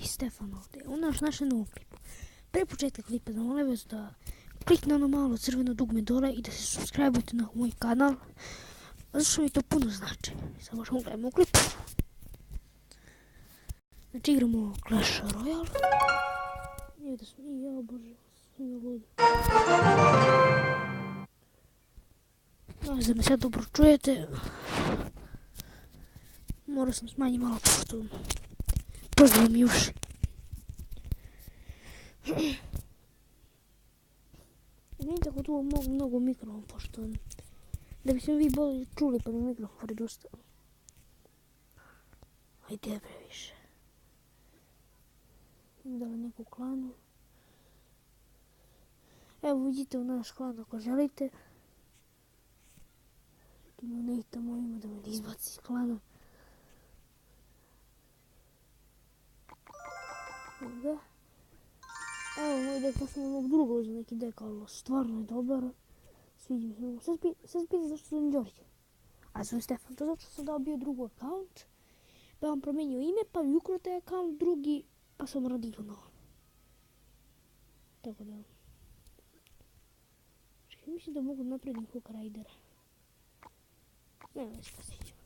Stefan ovdje, u našem novom klipu. Pre početka klipa da molim vas da klikne ono malo crveno dugme dole i da se subscribe-ujete na moj kanal, zato što mi to puno znači. Sad možemo gledamo klip. Znači igramo Clash Royale. Nije da sam i ja, bože, sam ja lud. Nadam se da me sad dobro čujete. Morao sam smanjiti malo pošto pozdrav mi uši. Nije tako tu mnogo mikrofon, pošto da bi se vi bolje čuli pa mi mikrofon pored usta. Ajde previše. Da li neku klanu. Evo vidite u naš klan ako želite. Ima neki tamo ima da me ne izbaci iz klana. Da. Evo moj dek, ja sam onog druga uzeo neki dek, ali stvarno je dobar. Sviđa mi se mnogo. Sad se pita zašto sam Đorđe. A sam Stefan, to zato što sam dao bio drugi akaunt. Pa vam promenio ime, pa mi ukrao taj akaunt drugi, pa sam radio novo. Tako da. Čekaj, mislim da mogu napraviti Hook Ridera. Nema što se ćemo.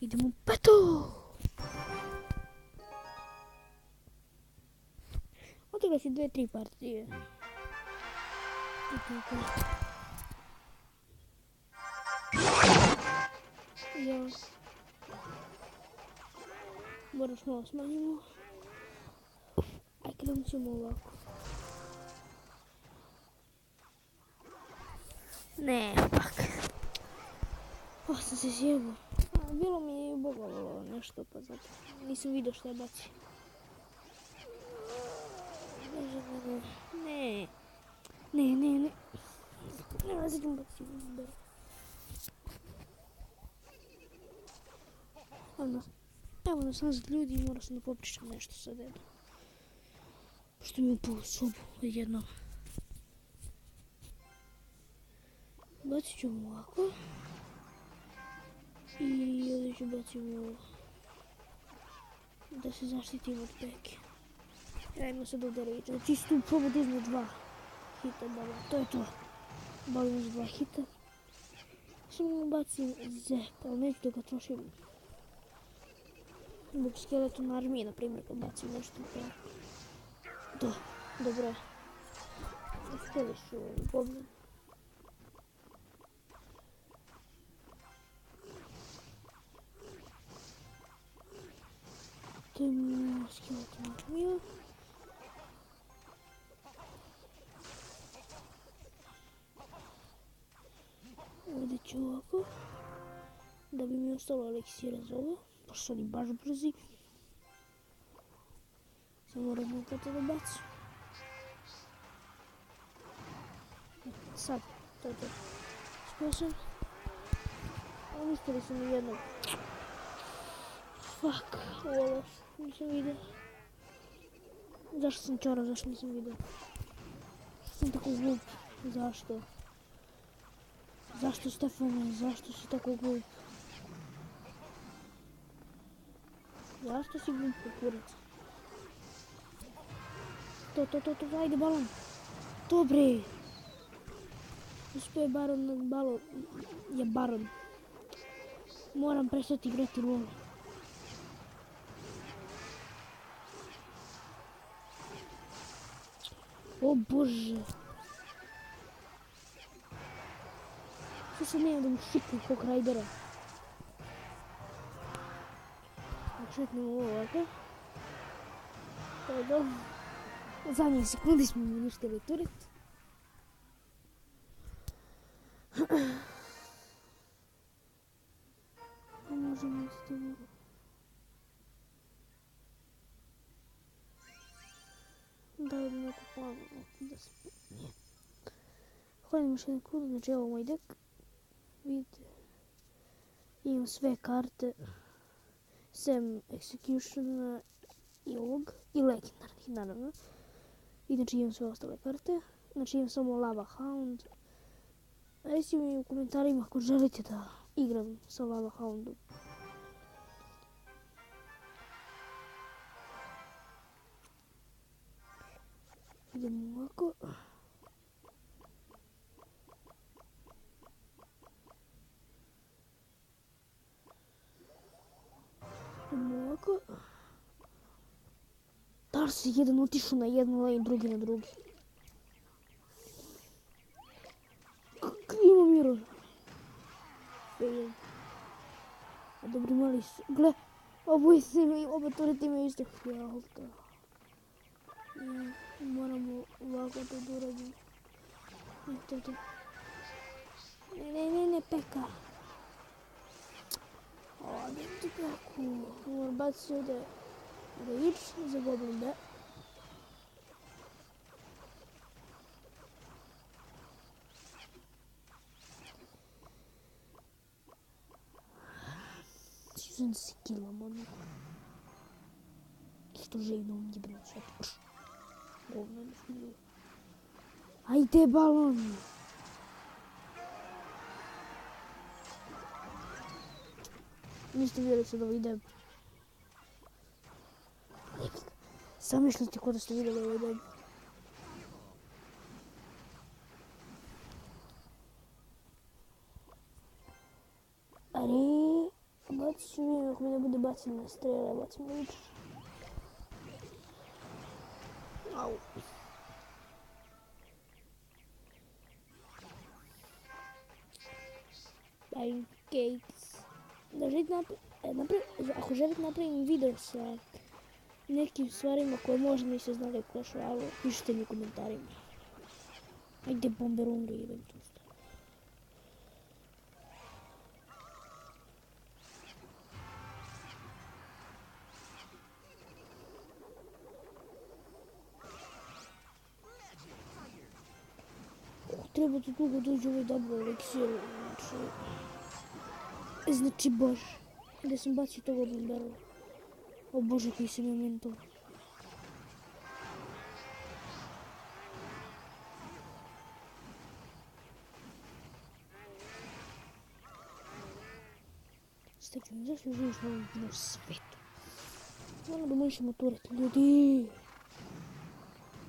Idemo u petu! Otiga si 2-3 partije. Ja. Moraš malo smanjimo. Aj, krenut ćemo ovako. Ne, pak. Sam se sjebao. Bilo mi je bogovalo nešto, pa zato nisam vidio što je baci. Ne. Ne, sad ćemo baciti. Evo nas nazad ljudi i morao sam da popričam nešto sa dedom. Pošto mi je upao sobu jednom. Bacit ću ovako. I ovdje ću baciti ovo. Da se zaštitim od peke. Ajmo sad ovdje reći. Znači istu probao da uzme 2 hita balon. To je to. Balon uz 2 hita. Samo bacim zep, ali neću da ga trošim. Zbog skeleton armije, na primjer, kad bacim nešto pa... Da, dobro je. Uspjeli su goblin. To je mi skeleton armija. Ovdje ću ovako. Da bi mi ostalo eliksira za ovo. Pošto su oni baš brzi. Samo moram nekada da bacim. Sad, to je to. Spašam. Ali uspjeli su mi jednog. Fuck, ovo nisam vidio. Zašto sam čorao, zašto nisam vidio? Zašto sam tako glup? Zašto? Zašto Stefane, zašto si tako glup? Zašto si glup kurac? To, ajde balon. Dobre. Uspio je balon je baron. Moram prestati igrati LOL. O bože. Što sam nema da mu šipnem Hook Ridera. Šutnemo ovo ovako. To je dobro. U zadnjih sekundi smo mi uništili turret. Možemo isti ovo. Da li neku planu da se... Nije. Hvalim još jedan kod, znači evo moj dek. Vidite. Imam sve karte. Sem Execution i ovog. I legendarnih naravno. I znači imam sve ostale karte. Znači imam samo Lava Hound. Recite mi u komentarima ako želite da igram sa Lava Houndom. Idemo ovako. Idemo ovako. Da li si jedan otišao na jednu lane, drugi na drugi? Ima miro. Fail. A dobro imali su. Gle, oba tureta imaju isto health. Moramo ovako to da uradimo. Ne, peka. Ode ti peku. Moram baciti ovdje rage za Goblin B. Season skillam ono. Što željno ovdje bilo sve. Govno ne smiju. Ajde balon. Niste vidjeli sad ovaj deb. Sam mislite ko da ste vidjeli ovaj deb. Ali, bacit ću vidim ako mi ne bude bacim na strele, bacim na lič. Au. Pancakes. Ako želite napravim video sa nekim stvarima koje možda niste znali u Clash Royale, pišite mi u komentarima. Ajde bomberundu idem tu. Treba da dugo dođe ovaj double eliksir, znači bože, gdje sam bacio to Goblin Barrel. O bože, koji sam imao mentor. Staću mi, zašto živiš na svijetu? Moram da možemo turati, ljudi.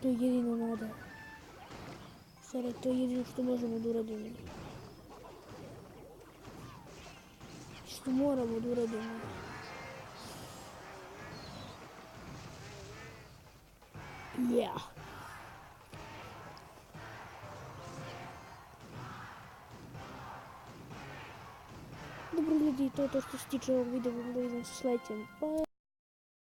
To je jedino nada. Sada to je jedino što možemo da uradimo. Što moramo da uradimo. Yeah. Dobro ljudi, to je to što se tiče ovog videa, da vidimo se sledećem.